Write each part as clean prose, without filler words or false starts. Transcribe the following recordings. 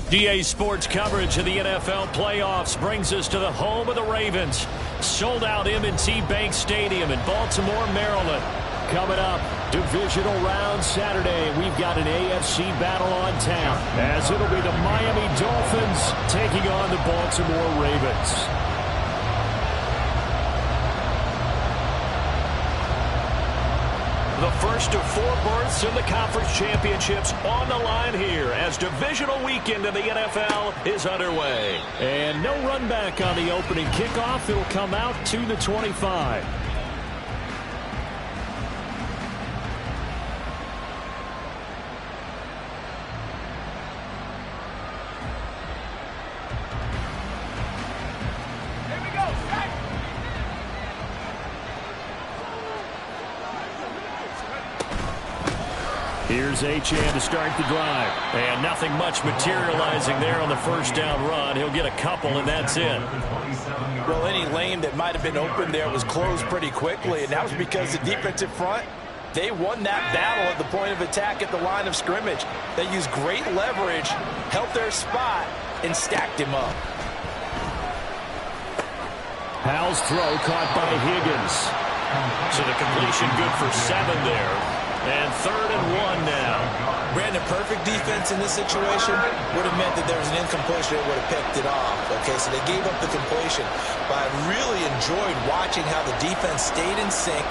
DA Sports coverage of the NFL playoffs brings us to the home of the Ravens. Sold out M&T Bank Stadium in Baltimore, Maryland. Coming up, divisional round Saturday. We've got an AFC battle on tap, as it'll be the Miami Dolphins taking on the Baltimore Ravens. The first of 4 berths in the conference championships on the line here as divisional weekend in the NFL is underway. And no run back on the opening kickoff. It'll come out to the 25. Here's Achane to start the drive. And nothing much materializing there on the first down run. He'll get a couple, and that's it. Well, any lane that might have been open there was closed pretty quickly, and that was because the defensive front, they won that battle at the point of attack at the line of scrimmage. They used great leverage, held their spot, and stacked him up. Howell's throw caught by Higgins. So the completion good for 7 there. And 3rd and 1 now. Brandon, perfect defense in this situation would have meant that there was an incompletion. They would have picked it off. Okay, so they gave up the completion. But I really enjoyed watching how the defense stayed in sync,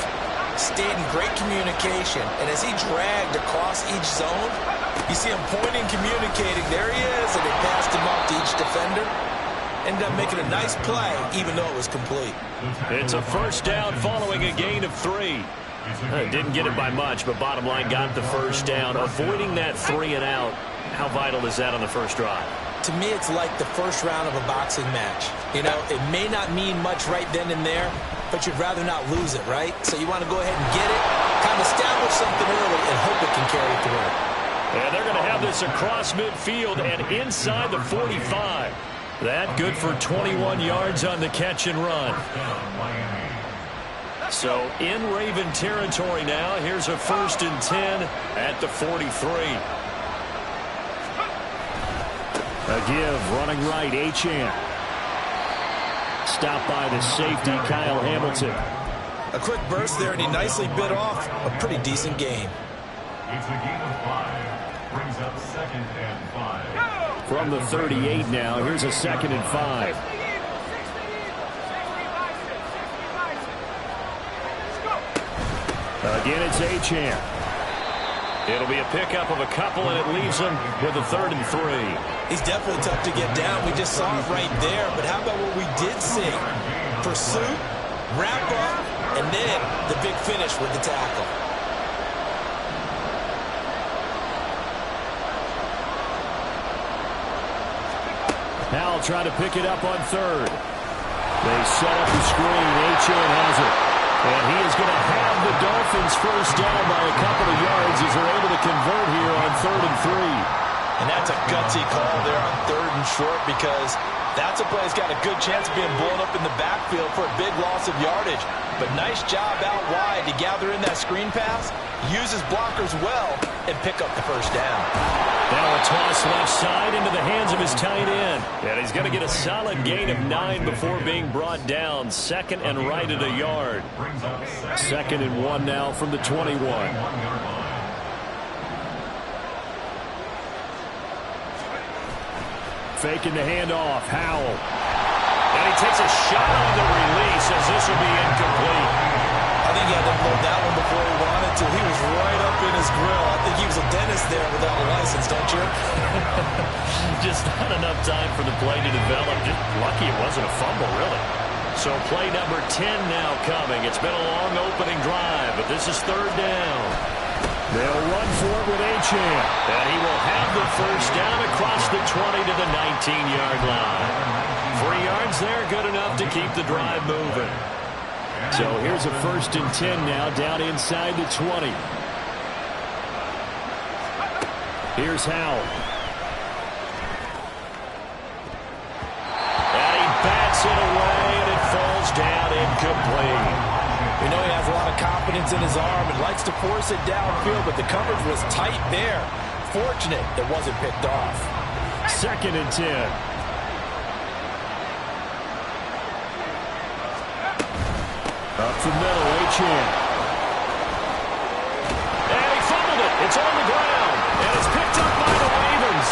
stayed in great communication. And as he dragged across each zone, you see him pointing, communicating. There he is, and they passed him off to each defender. Ended up making a nice play, even though it was complete. It's a first down following a gain of 3. Didn't get it by much, but bottom line got the first down. Avoiding that 3 and out, how vital is that on the first drive? To me, it's like the first round of a boxing match. You know, it may not mean much right then and there, but you'd rather not lose it, right? So you want to go ahead and get it, kind of establish something early, and hope it can carry through. And they're going to have this across midfield and inside the 45. That good for 21 yards on the catch and run. So in Raven territory now. Here's a 1st and 10 at the 43. A give running right, Achane. Stopped by the safety, Kyle Hamilton. A quick burst there, and he nicely bit off a pretty decent gain. It's a gain of 5. Brings up 2nd and 5. From the 38 now, here's a 2nd and 5. Again, it's Achane. It'll be a pickup of a couple, and it leaves him with a 3rd and 3. He's definitely tough to get down. We just saw it right there. But how about what we did see? Pursuit, wrap up, and then the big finish with the tackle. Howell trying to pick it up on 3rd. They set up the screen. Achane has it. And he is going to have the Dolphins first down by a couple of yards as they're able to convert here on 3rd and 3. And that's a gutsy call there on 3rd and short, because that's a play that's got a good chance of being blown up in the backfield for a big loss of yardage. But nice job out wide to gather in that screen pass, use his blockers well, and pick up the first down. Now a toss left side into the hands of his tight end. And he's going to get a solid gain of 9 before being brought down. 2nd and right at a yard. 2nd and 1 now from the 21. Faking the handoff. Howell. And he takes a shot on the release as this will be incomplete. I think he had to load that one before he wanted to. He was right up in his grill. I think he was a dentist there without a license, don't you? Just not enough time for the play to develop. Just lucky it wasn't a fumble, really. So play number 10 now coming. It's been a long opening drive, but this is 3rd down. They'll run for it with Achane. And he will have the first down across the 20 to the 19-yard line. 3 yards there, good enough to keep the drive moving. So here's a 1st and 10 now, down inside the 20. Here's Howell. And he bats it away, and it falls down incomplete. We know he has a lot of confidence in his arm and likes to force it downfield, but the coverage was tight there. Fortunate it wasn't picked off. 2nd and 10. Up the middle, Achane. And he fumbled it. It's on the ground. And it's picked up by the Ravens.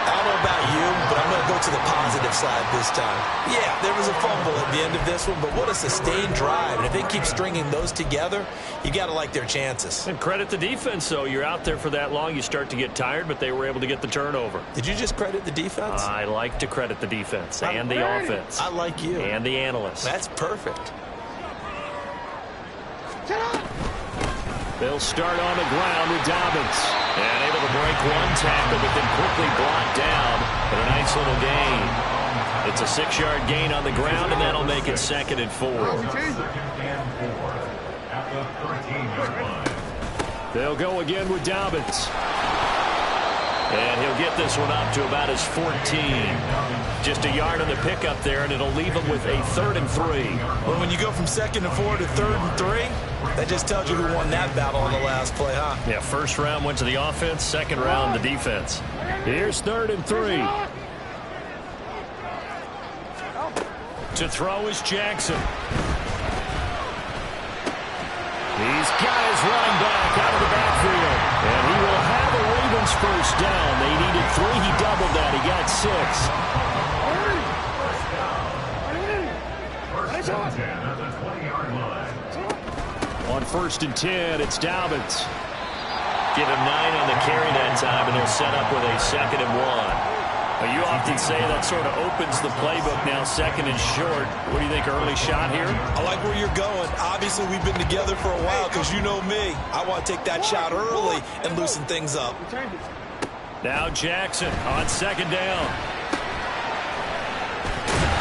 I don't know about you, but I'm going to go to the positive side this time. Yeah, there was a fumble at the end of this one, but what a sustained drive. And if they keep stringing those together, you got to like their chances. And credit the defense, though. You're out there for that long, you start to get tired, but they were able to get the turnover. Did you just credit the defense? I like to credit the defense and the offense. I like you. And the analysts. That's perfect. They'll start on the ground with Dobbins. And able to break one tackle, but then quickly brought down. But a nice little gain. It's a 6-yard gain on the ground, and that'll make it 2nd and 4. 2nd and 4 at the 13-yard line. They'll go again with Dobbins. And he'll get this one up to about his 14. Just a yard on the pickup there, and it'll leave him with a 3rd and 3. Well, when you go from 2nd and 4 to 3rd and 3, that just tells you who won that battle on the last play, huh? Yeah, first round went to the offense, second round the defense. Here's 3rd and 3. To throw is Jackson. He's got his running back out of the backfield. And he will have a Ravens first down. They needed 3. He doubled that. He got 6. First and 10 at the 20-yard line. On 1st and 10, it's Dobbins. Give him 9 on the carry that time, and they'll set up with a 2nd and 1. You often say that sort of opens the playbook now, 2nd and short. What do you think, early shot here? I like where you're going. Obviously, we've been together for a while because you know me. I want to take that shot early and loosen things up. Now Jackson on 2nd down.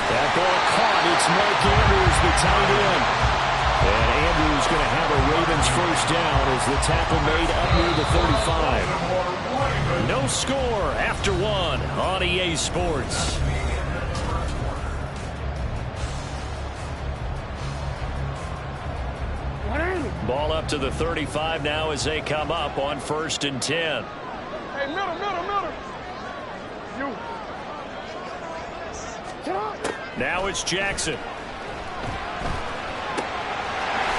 That ball caught. It's Mike Andrews, the tight end. And Andrews going to have a Ravens first down as the tackle made up near the 35. No score after 1 on EA Sports. Ball up to the 35 now as they come up on 1st and 10. Hey, middle. You. Now it's Jackson.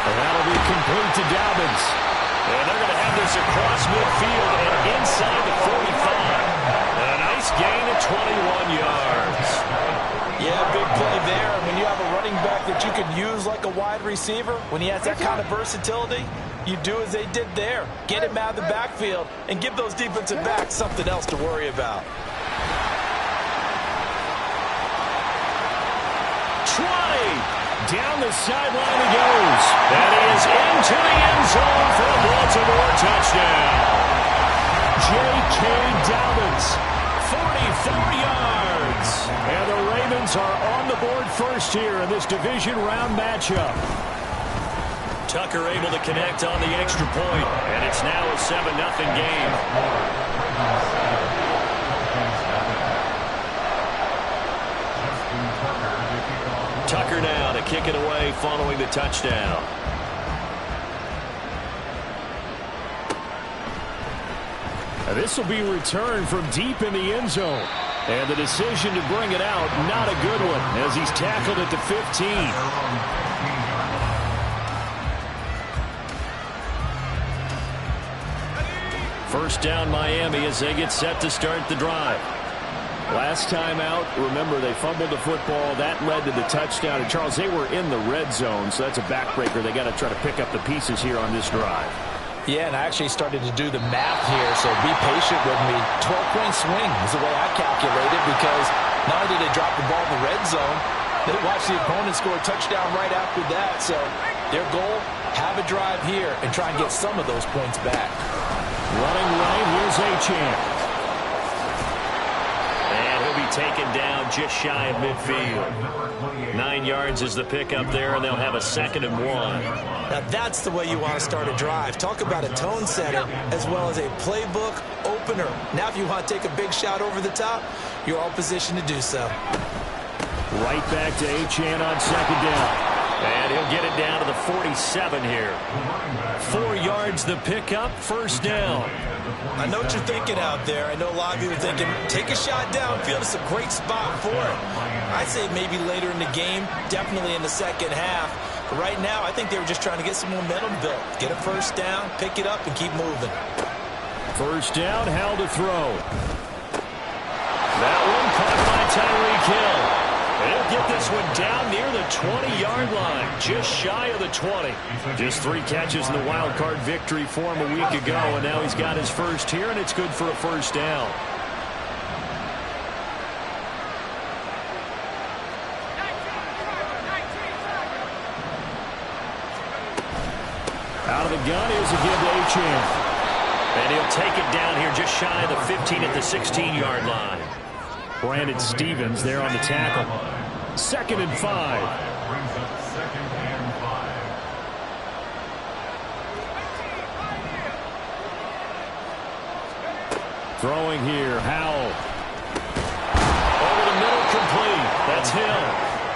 And that'll be complete to Dobbins. And they're going to have this across midfield and inside the 45. And a nice gain of 21 yards. Yeah, big play there. When you have a running back that you can use like a wide receiver, when he has that kind of versatility, you do as they did there. Get him out of the backfield and give those defensive backs something else to worry about. 20. Down the sideline he goes. And he is into the end zone for a Baltimore touchdown. J.K. Dobbins, 44 yards. And the Ravens are on the board first here in this division round matchup. Tucker able to connect on the extra point, and it's now a 7-0 game. Tucker now to kick it away following the touchdown. This will be returned from deep in the end zone. And the decision to bring it out, not a good one, as he's tackled at the 15. First down Miami as they get set to start the drive. Last time out, remember, they fumbled the football. That led to the touchdown. And, Charles, they were in the red zone, so that's a backbreaker. They got to try to pick up the pieces here on this drive. Yeah, and I actually started to do the math here, so be patient with me. 12-point swing is the way I calculate it, because not only did they drop the ball in the red zone, they watched the opponent score a touchdown right after that. So their goal, have a drive here and try and get some of those points back. Running right, here's Achane. Taken down just shy of midfield. 9 yards is the pickup there, and they'll have a 2nd and 1. Now that's the way you want to start a drive. Talk about a tone setter as well as a playbook opener. Now if you want to take a big shot over the top, you're all positioned to do so. Right back to Achane on 2nd down. And he'll get it down to the 47 here. 4 yards the pickup, first down. I know what you're thinking out there. I know a lot of you are thinking, take a shot downfield. It's a great spot for it. I'd say maybe later in the game, definitely in the second half. But right now, I think they were just trying to get some momentum built. Get a first down, pick it up, and keep moving. First down, Howell to throw. That one caught by Tyreek Hill. And he'll get this one down near the 20-yard line, just shy of the 20. Just 3 catches in the wild card victory for him a week ago, and now he's got his first here, and it's good for a first down. Out of the gun, here's a give to Achane. And he'll take it down here just shy of the 15 at the 16-yard line. Brandon Stevens there on the tackle. 2nd and 5. Brings up 2nd and 5. Throwing here, Howell. Over the middle, complete. That's Hill.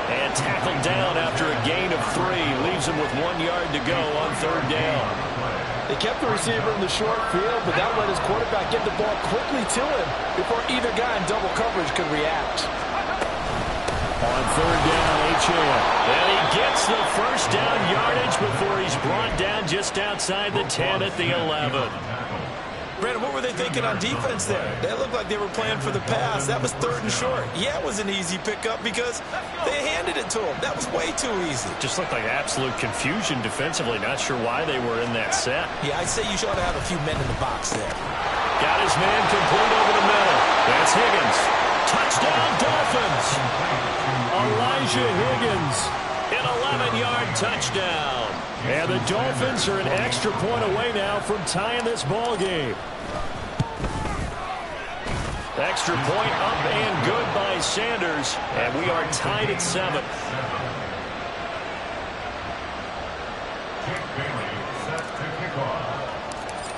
And tackled down after a gain of 3. Leaves him with 1 yard to go on 3rd down. They kept the receiver in the short field, but that let his quarterback get the ball quickly to him before either guy in double coverage could react. On 3rd down, Achane. And he gets the first down yardage before he's brought down just outside the 10 at the 11. Brandon, what were they thinking on defense there? They looked like they were playing for the pass. That was 3rd and short. Yeah, it was an easy pickup because they handed it to him. That was way too easy. Just looked like absolute confusion defensively. Not sure why they were in that set. Yeah, I'd say you should have a few men in the box there. Got his man complete over the middle. That's Higgins. Touchdown, Dolphins. Elijah Higgins. An 11-yard touchdown. And the Dolphins are an extra point away now from tying this ball game. Extra point up and good by Sanders. And we are tied at 7.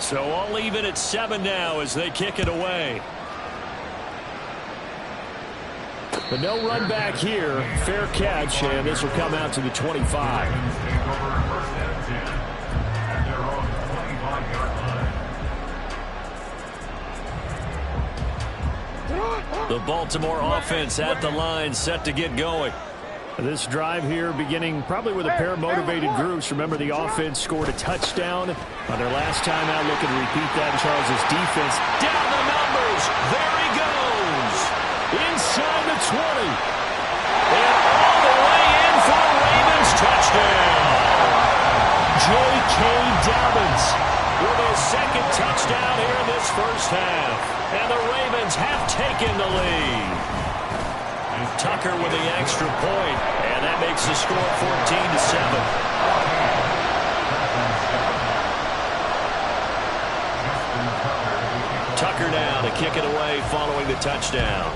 So all even at 7 now as they kick it away. But no run back here. Fair catch, and this will come out to the 25. The Baltimore offense at the line, set to get going. This drive here beginning probably with a pair of motivated groups. Remember, the offense scored a touchdown on their last time out. Looking to repeat that in Charles' defense. Down the numbers. There he goes. Inside the 20. And all the way in for a Ravens touchdown. J.K. Dobbins with his 2nd touchdown here in this first half. And the Ravens have taken the lead. Tucker with the extra point, and that makes the score 14-7. Tucker now to kick it away following the touchdown.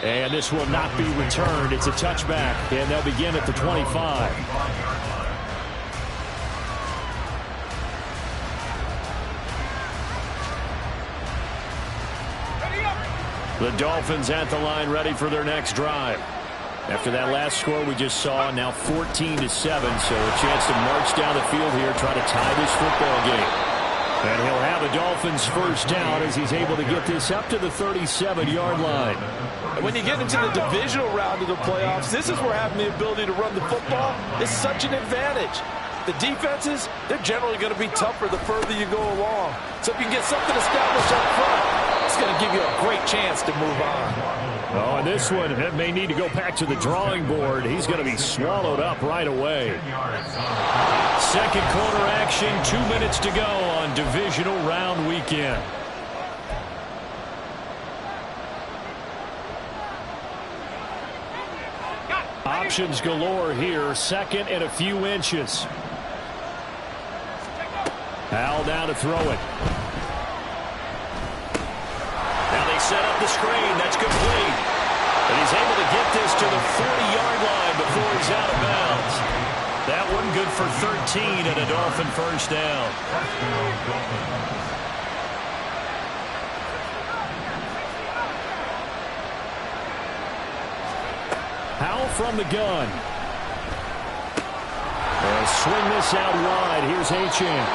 And this will not be returned. It's a touchback, and they'll begin at the 25. The Dolphins at the line ready for their next drive. After that last score we just saw, now 14-7, so a chance to march down the field here, try to tie this football game. And he'll have the Dolphins first down as he's able to get this up to the 37-yard line. And when you get into the divisional round of the playoffs, this is where having the ability to run the football is such an advantage. The defenses, they're generally going to be tougher the further you go along. So if you can get something established up front, it's going to give you a great chance to move on. Oh, and this one may need to go back to the drawing board. He's going to be swallowed up right away. Second quarter action, 2 minutes to go on divisional round weekend. Options galore here. 2nd and a few inches. Howell down to throw it. Now they set up the screen. That's complete. And he's able to get this to the 40-yard line before he's out of bounds. That one good for 13 and a Dolphin first down. Howell from the gun. swing this out wide. Here's Achane.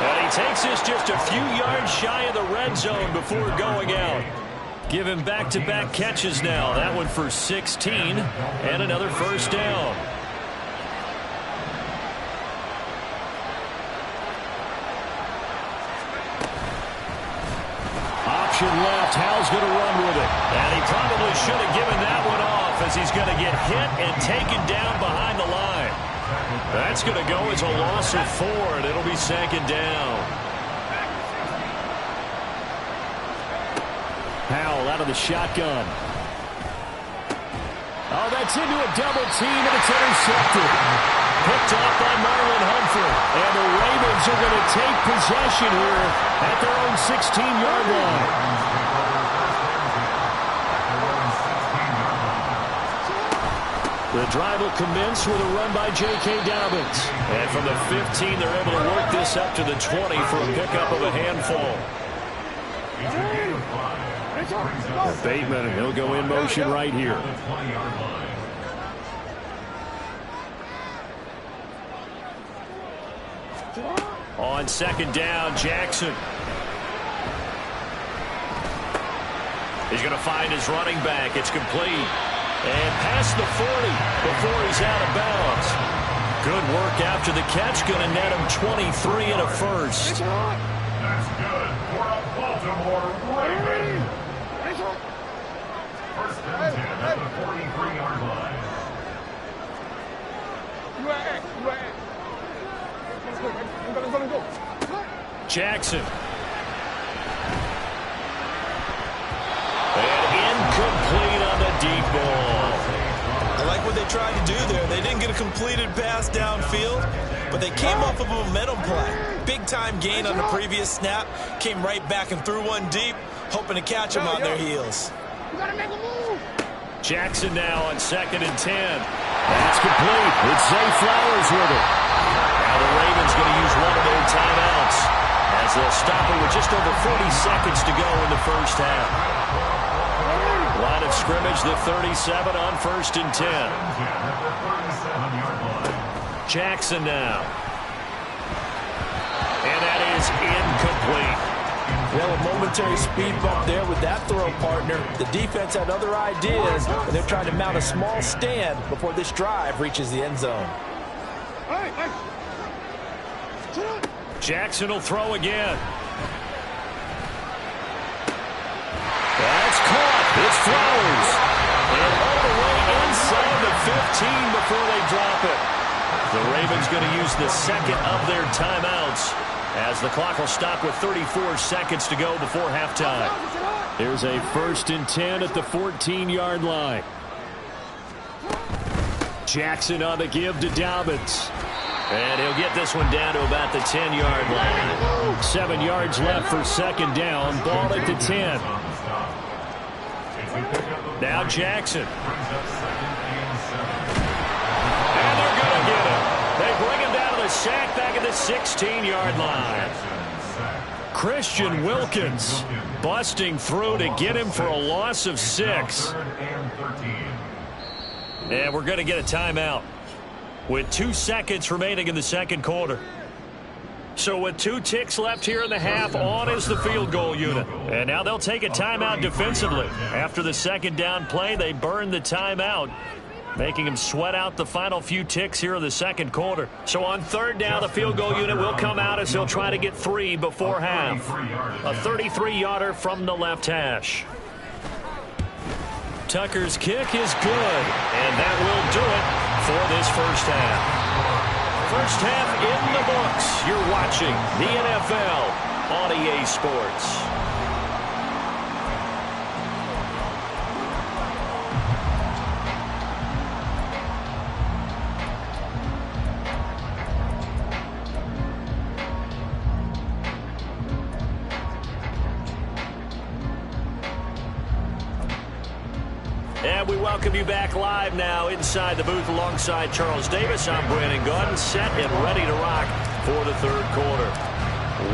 And he takes this just a few yards shy of the red zone before going out. Give him back-to-back catches now. That one for 16 and another first down. Option left. Howell's going to run with it. And he probably should have given that one off as he's going to get hit and taken down behind the line. That's going to go as a loss of 4, and it'll be second down. Howell out of the shotgun. Oh, that's into a double team, and it's intercepted. Picked off by Marlon Humphrey. And the Ravens are going to take possession here at their own 16-yard line. The drive will commence with a run by J.K. Dobbins. And from the 15, they're able to work this up to the 20 for a pickup of a handful. Bateman, and he'll go in motion right here. On second down, Jackson. He's going to find his running back. It's complete. And past the 40 before he's out of bounds. Good work after the catch. Going to net him 23 and a first. That's good for a Baltimore Ravens. First and 10 at the 43-yard line. Jackson. And incomplete on the deep ball. I like what they tried to do there. They didn't get a completed pass downfield, but they came off of a momentum play. Big-time gain on the previous snap. Came right back and threw one deep, hoping to catch them on their heels. Jackson now on second and 10. That's complete. It's Zay Flowers with it. Now the Ravens going to use one of their timeouts as they'll stop it with just over 40 seconds to go in the first half. Line of scrimmage, the 37 on first and 10. Jackson now. And that is incomplete. Well, a momentary speed bump there with that throw, partner. The defense had other ideas, and they're trying to mount a small stand before this drive reaches the end zone. Jackson will throw again. That's caught. It's Flowers. And all the way inside the 15 before they drop it. The Ravens going to use the second of their timeouts as the clock will stop with 34 seconds to go before halftime. There's a first and 10 at the 14-yard line. Jackson on the give to Dobbins. And he'll get this one down to about the 10-yard line. 7 yards left for second down. Ball at the 10. Now Jackson. And they're going to get him. They bring him down to the sack back at the 16-yard line. Christian Wilkins busting through to get him for a loss of 6. And we're going to get a timeout with 2 seconds remaining in the second quarter. So with 2 ticks left here in the half, on is the field goal unit. And now they'll take a timeout defensively. After the second down play, they burn the timeout, making them sweat out the final few ticks here in the second quarter. So on third down, the field goal unit will come out as they'll try to get 3 before half. A 33-yarder from the left hash. Tucker's kick is good, and that will do it for this first half. First half in the books. You're watching the NFL on EA Sports. And we welcome you back live now inside the booth alongside Charles Davis. I'm Brandon Gaudin, set and ready to rock for the third quarter.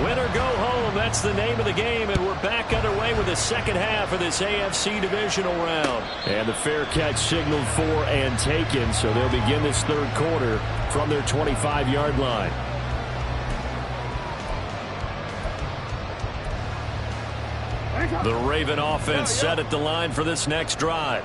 Win or go home, that's the name of the game, and we're back underway with the second half of this AFC divisional round. And the fair catch signaled for and taken, so they'll begin this third quarter from their 25-yard line. The Raven offense set at the line for this next drive.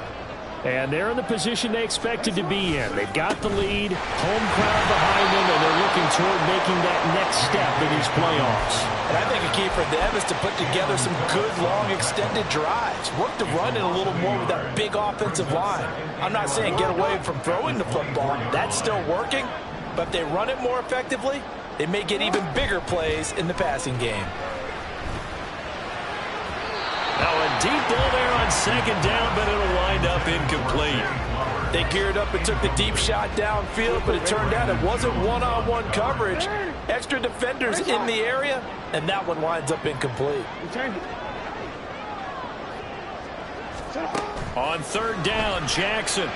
And they're in the position they expected to be in. They've got the lead, home crowd behind them, and they're looking toward making that next step in these playoffs. And I think a key for them is to put together some good, long, extended drives. Work the run in a little more with that big offensive line. I'm not saying get away from throwing the football. That's still working. But if they run it more effectively, they may get even bigger plays in the passing game. Now a deep ball there on second down, but it'll wind up incomplete. They geared up and took the deep shot downfield, but it turned out it wasn't one-on-one coverage. Extra defenders in the area, and that one winds up incomplete. On third down, Jackson.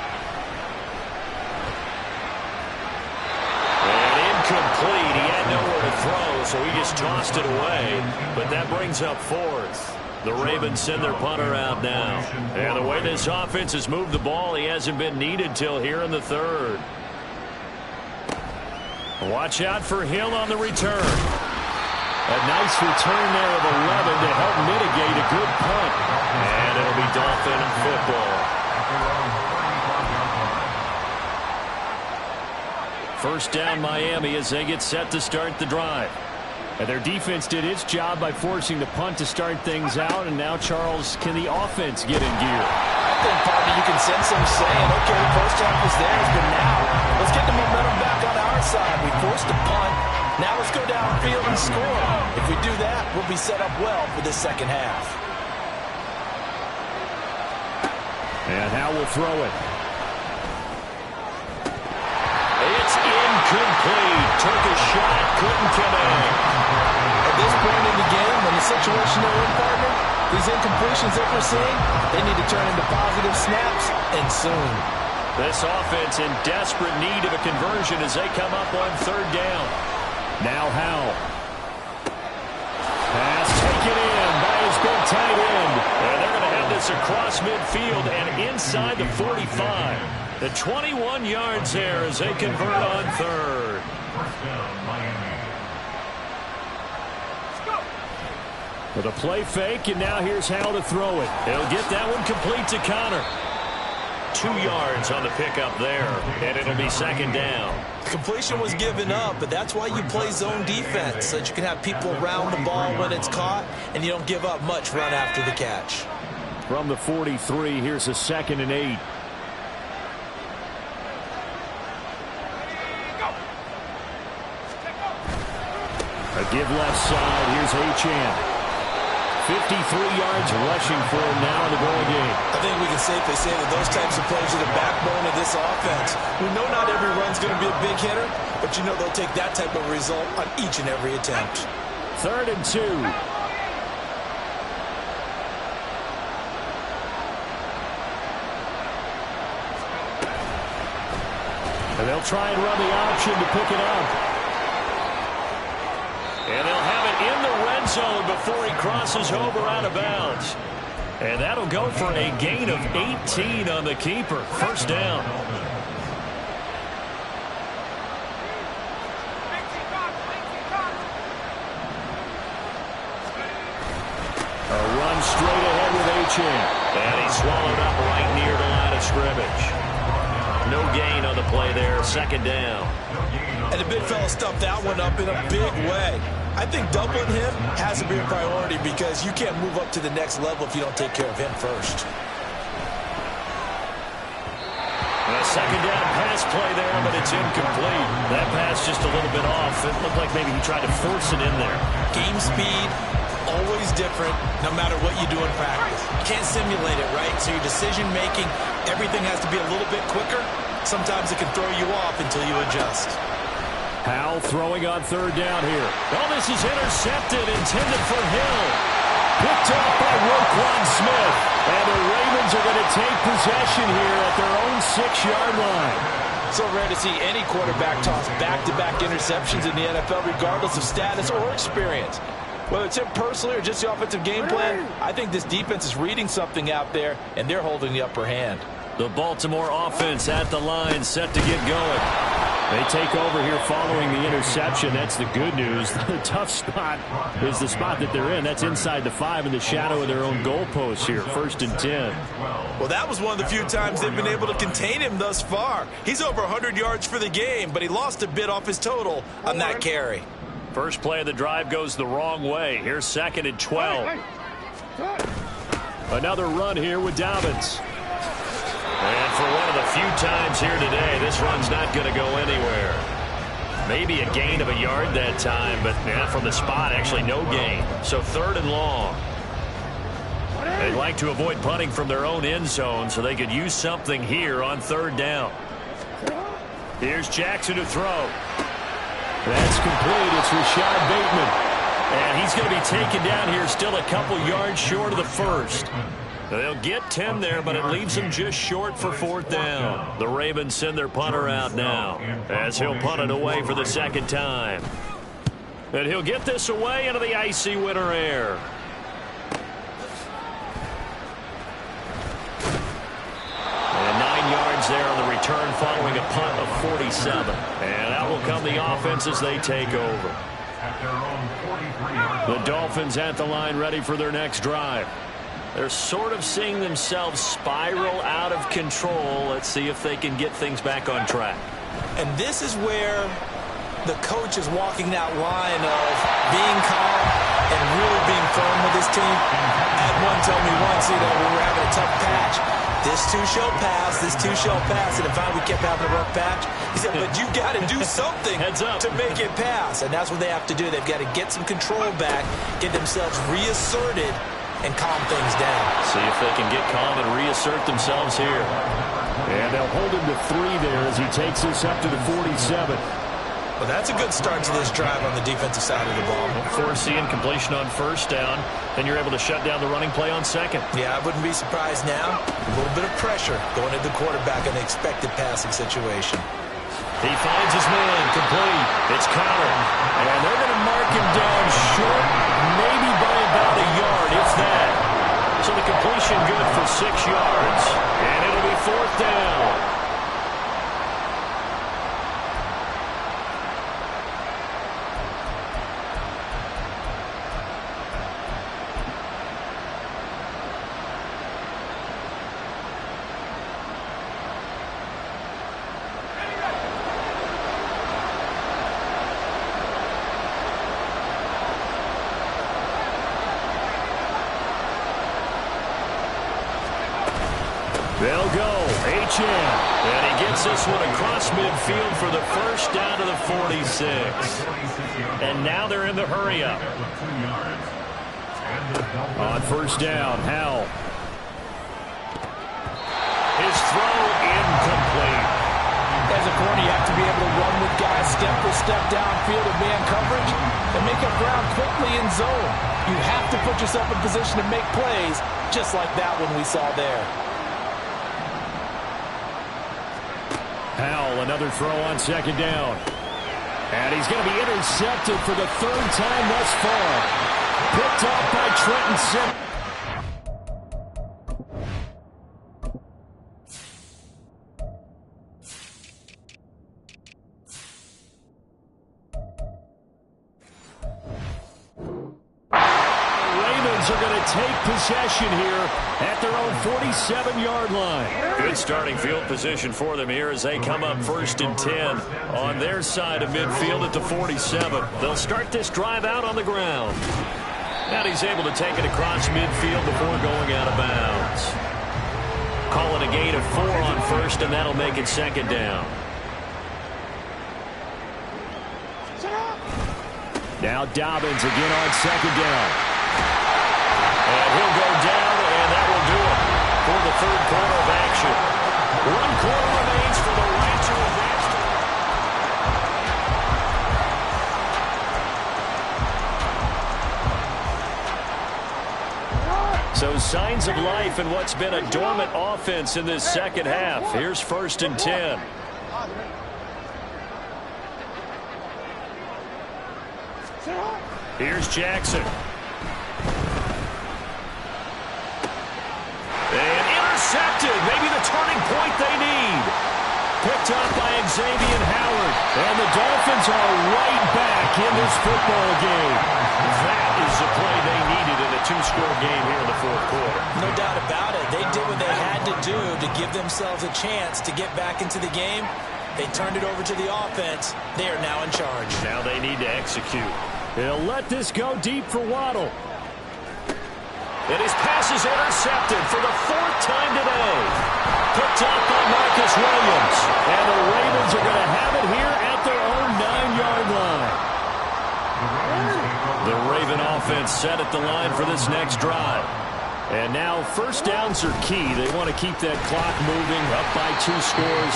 And incomplete. He had nowhere to throw, so he just tossed it away. But that brings up fourth. The Ravens send their punter out now. And the way this offense has moved the ball, he hasn't been needed till here in the third. Watch out for Hill on the return. A nice return there of 11 to help mitigate a good punt. And it'll be Dolphin football. First down Miami as they get set to start the drive. And their defense did its job by forcing the punt to start things out. And now, Charles, can the offense get in gear? I think, partner, you can sense them saying, okay, the first half was theirs, but now let's get the momentum back on our side. We forced a punt. Now let's go downfield and score. If we do that, we'll be set up well for the second half. And Howe will throw it. It's incomplete. Took a shot, couldn't connect. At this point in the game, when the situation they're in, partner, these incompletions that we're seeing, they need to turn into positive snaps, and soon. This offense in desperate need of a conversion as they come up on third down. Now Howe. Pass taken in by his big tight end. And they're going to have this across midfield and inside the 45. The 21 yards there as they convert on third. First down, Miami. With a play fake, and now here's Howe to throw it. He'll get that one complete to Connor. 2 yards on the pickup there, and it'll be second down. Completion was given up, but that's why you play zone defense, so that you can have people around the ball when it's caught, and you don't give up much run after the catch. From the 43, here's a 2nd and 8. A give left side. Here's Achane. 53 yards rushing for him now in the ball game. I think we can safely say that those types of plays are the backbone of this offense. We know not every run's going to be a big hitter, but you know they'll take that type of result on each and every attempt. 3rd and 2. And they'll try and run the option to pick it up. And they'll have it in the red zone before he crosses over out of bounds. And that'll go for a gain of 18 on the keeper. First down. A run straight ahead with Achane. And he's swallowed up right near the line of scrimmage. No gain on the play there. Second down. And the big fella stuffed that one up in a big way. I think doubling him has to be a priority because you can't move up to the next level if you don't take care of him first. A second down pass play there, but it's incomplete. That pass just a little bit off. It looked like maybe he tried to force it in there. Game speed, always different, no matter what you do in practice. You can't simulate it, right? So your decision-making, everything has to be a little bit quicker. Sometimes it can throw you off until you adjust. Howe throwing on third down here. Oh, this is intercepted, intended for Hill. Picked up by Roquan Smith. And the Ravens are going to take possession here at their own 6-yard line. It's so rare to see any quarterback toss back-to-back interceptions in the NFL, regardless of status or experience. Whether it's him personally or just the offensive game plan, I think this defense is reading something out there, and they're holding the upper hand. The Baltimore offense at the line, set to get going. They take over here following the interception. That's the good news. The tough spot is the spot that they're in. That's inside the 5 in the shadow of their own goalpost here. 1st and 10. Well, that was one of the few times they've been able to contain him thus far. He's over 100 yards for the game, but he lost a bit off his total on that carry. First play of the drive goes the wrong way. Here's 2nd and 12. Another run here with Dobbins. And for one of the few times here today, this run's not going to go anywhere. Maybe a gain of a yard that time, but from the spot, actually no gain. So 3rd and long. They'd like to avoid punting from their own end zone so they could use something here on 3rd down. Here's Jackson to throw. That's complete. It's Rashad Bateman. And he's going to be taken down here still a couple yards short of the 1st. They'll get 10 there, but it leaves them just short for 4th down. The Ravens send their punter out now as he'll punt it away for the 2nd time. And he'll get this away into the icy winter air. And 9 yards there on the return following a punt of 47. And out will come the offense as they take over. The Dolphins at the line ready for their next drive. They're sort of seeing themselves spiral out of control. Let's see if they can get things back on track. And this is where the coach is walking that line of being calm and really being firm with his team. I had one tell me once, we were having a tough patch. This too shall pass, this too shall pass. And if we kept having a rough patch, he said, but you got to do something to make it pass. And that's what they have to do. They've got to get some control back, get themselves reasserted, and calm things down. See if they can get calm and reassert themselves here. And they'll hold him to 3 there as he takes this up to the 47. Well, that's a good start to this drive on the defensive side of the ball. Force the incompletion on 1st down. Then you're able to shut down the running play on 2nd. Yeah, I wouldn't be surprised now. A little bit of pressure going into the quarterback in the expected passing situation. He finds his man, complete. It's Connor. And they're going to mark him down short, maybe by about a yard, if that. So the completion good for 6 yards. And it'll be 4th down. They'll go. H.M. And he gets this one across midfield for the 1st down to the 46. And now they're in the hurry-up. On 1st down, Howell. His throw incomplete. As a corner, you have to be able to run with guys step for step downfield in man coverage and make up ground quickly in zone. You have to put yourself in position to make plays, just like that one we saw there. Howell, another throw on 2nd down. And he's going to be intercepted for the 3rd time thus far. Picked off by Trenton Simmons. Are going to take possession here at their own 47-yard line. Good starting field position for them here as they come up 1st and 10 on their side of midfield at the 47. They'll start this drive out on the ground. And he's able to take it across midfield before going out of bounds. Call it a gain of 4 on 1st, and that'll make it 2nd down. Now Dobbins again on 2nd down. And he'll go down, and that will do it for the 3rd quarter of action. 1 quarter remains for the right to advance. So signs of life in what's been a dormant offense in this 2nd half. Here's 1st and 10. Here's Jackson. And intercepted. Maybe the turning point they need. Picked up by Xavier Howard. And the Dolphins are right back in this football game. That is the play they needed in a two-score game here in the fourth quarter. No doubt about it. They did what they had to do to give themselves a chance to get back into the game. They turned it over to the offense. They are now in charge. Now they need to execute. He'll let this go deep for Waddle. And his pass is intercepted for the fourth time today. Picked up by Marcus Williams. And the Ravens are going to have it here at their own 9-yard line. The Raven offense set at the line for this next drive. And now first downs are key. They want to keep that clock moving up by 2 scores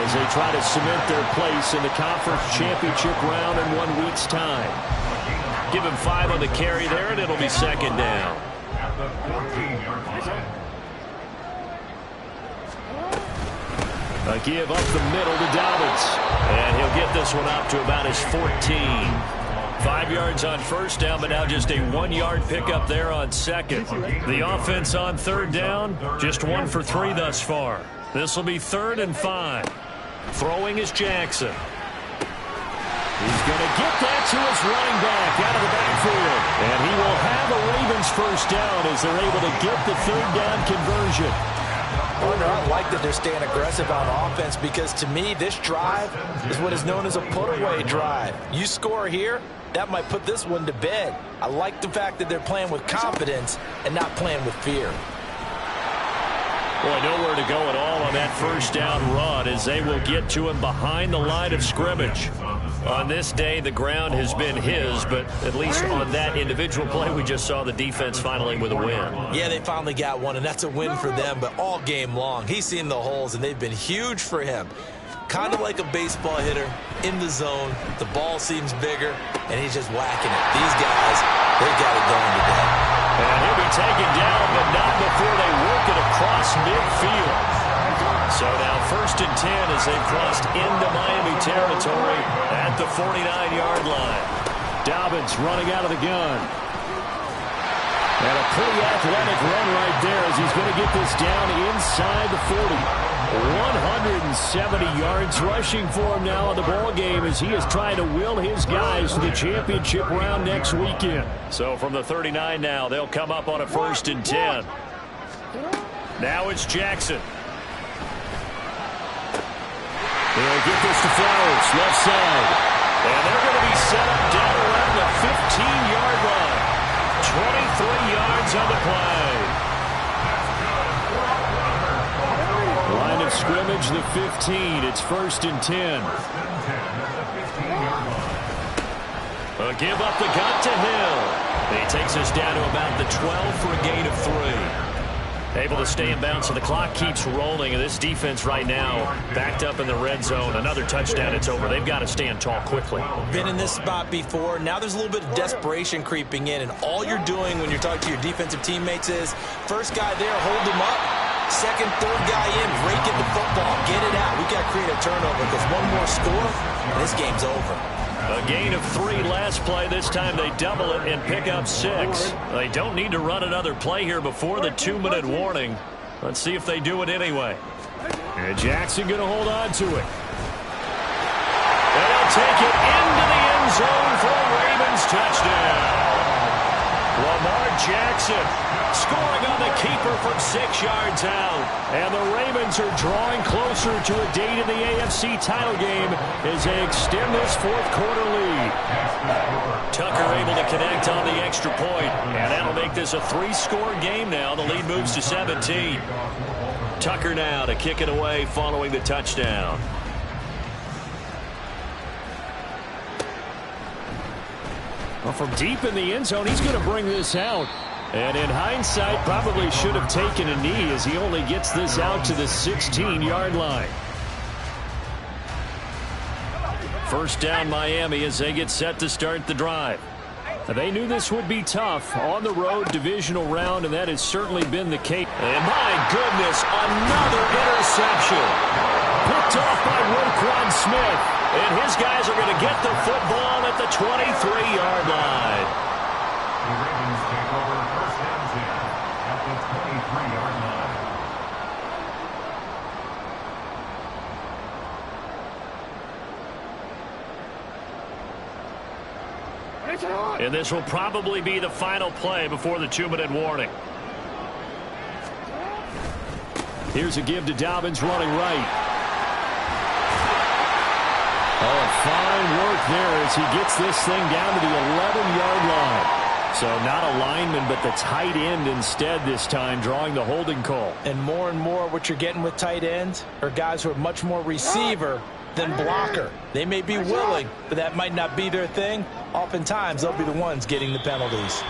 as they try to cement their place in the conference championship round in 1 week's time. Give him 5 on the carry there, and it'll be second down. At the 14-yard line. A give up the middle to Dobbins. And he'll get this one up to about his 14. 5 yards on first down, but now just a 1-yard pickup there on second. The offense on third down, just 1 for 3 thus far. This will be 3rd and 5. Throwing is Jackson. He's going to get that to his running back out of the backfield. And he will have a Ravens first down as they're able to get the 3rd down conversion. I like that they're staying aggressive on offense because, to me, this drive is what is known as a put-away drive. You score here, that might put this one to bed. I like the fact that they're playing with confidence and not playing with fear. Boy, nowhere to go at all on that first down run as they will get to him behind the line of scrimmage. On this day, the ground has been his, but at least on that individual play, we just saw the defense finally with a win. Yeah, they finally got one, and that's a win for them, but all game long, he's seen the holes, and they've been huge for him. Kind of like a baseball hitter in the zone. The ball seems bigger, and he's just whacking it. These guys, they got it going today. And he'll be taken down, but not before they work it across midfield. So now 1st and 10 as they've crossed into Miami territory at the 49-yard line. Dobbins running out of the gun. And a pretty athletic run right there as he's going to get this down inside the 40. 170 yards rushing for him now in the ball game as he is trying to will his guys to the championship round next weekend. So from the 39 now, they'll come up on a 1st and 10. Now it's Jackson. They'll get this to Flowers, left side. And they're going to be set up down around the 15-yard line. 23 yards on the play. Line of scrimmage, the 15. It's 1st and 10. A give up the gut to Hill. He takes us down to about the 12 for a gain of 3. Able to stay in bounds, so the clock keeps rolling. And this defense right now backed up in the red zone. Another touchdown, it's over. They've got to stand tall quickly. Been in this spot before. Now there's a little bit of desperation creeping in. And all you're doing when you're talking to your defensive teammates is, first guy there, hold him up. Second, third guy in, rake at the football. Get it out. We've got to create a turnover because one more score, and this game's over. A gain of 3 last play. This time they double it and pick up 6. They don't need to run another play here before the 2-minute warning. Let's see if they do it anyway. And Jackson going to hold on to it. And he'll take it into the end zone for a Ravens touchdown. Lamar Jackson scoring on the keeper from 6 yards out. And the Ravens are drawing closer to a date in the AFC title game as they extend this 4th quarter lead. Tucker able to connect on the extra point, and that'll make this a 3-score game now. The lead moves to 17. Tucker now to kick it away following the touchdown. Well, from deep in the end zone, he's going to bring this out. And in hindsight, probably should have taken a knee as he only gets this out to the 16-yard line. First down Miami as they get set to start the drive. They knew this would be tough on the road divisional round, and that has certainly been the case. And my goodness, another interception. picked off by Roquan Smith. And his guys are going to get the football at the 23-yard line. The Ravens take over first and 10 at the 23-yard line. And this will probably be the final play before the 2-minute warning. Here's a give to Dobbins running right. Oh, fine work there as he gets this thing down to the 11-yard line. So not a lineman, but the tight end instead this time, drawing the holding call. And more what you're getting with tight ends are guys who are much more receiver than blocker. They may be willing, but that might not be their thing. Oftentimes, they'll be the ones getting the penalties.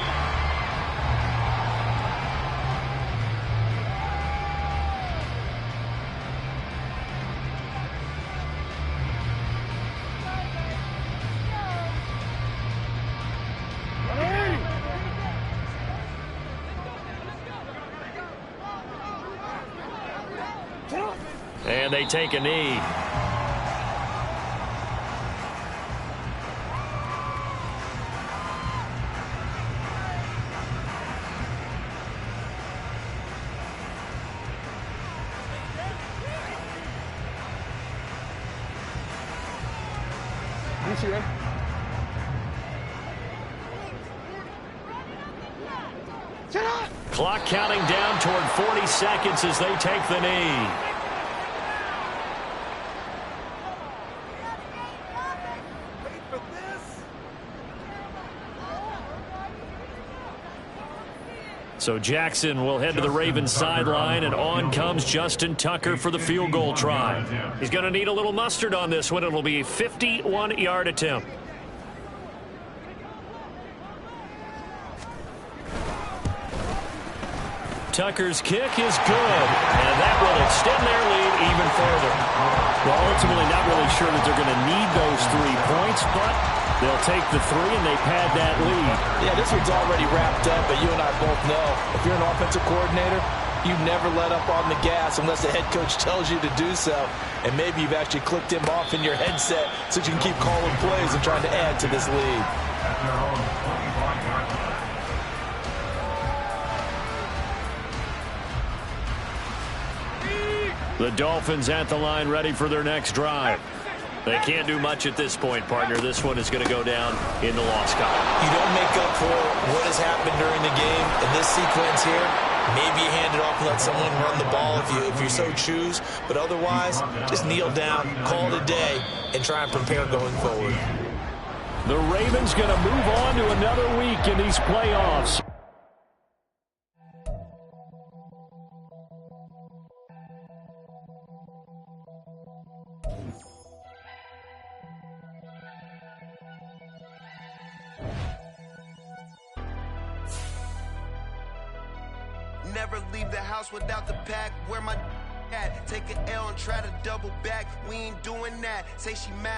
And they take a knee. Clock counting down toward 40 seconds as they take the knee. So Jackson will head to the Ravens sideline, and on comes Justin Tucker for the field goal try. He's going to need a little mustard on this one. It'll be a 51-yard attempt. Tucker's kick is good, and that will extend their lead even further. Well, ultimately not really sure that they're going to need those 3 points, but they'll take the 3 and they pad that lead. Yeah, this one's already wrapped up, but you and I both know if you're an offensive coordinator, you never let up on the gas unless the head coach tells you to do so. And maybe you've actually clicked him off in your headset so you can keep calling plays and trying to add to this lead. At their own 25-yard line. The Dolphins at the line ready for their next drive. They can't do much at this point, partner. This one is going to go down in the loss column. You don't make up for what has happened during the game. In this sequence here, maybe you hand it off and let someone run the ball if you so choose. But otherwise, just kneel down, call it a day, and try and prepare going forward. The Ravens going to move on to another week in these playoffs. Never leave the house without the pack. Where my at? Take an L and try to double back. We ain't doing that. Say she mad.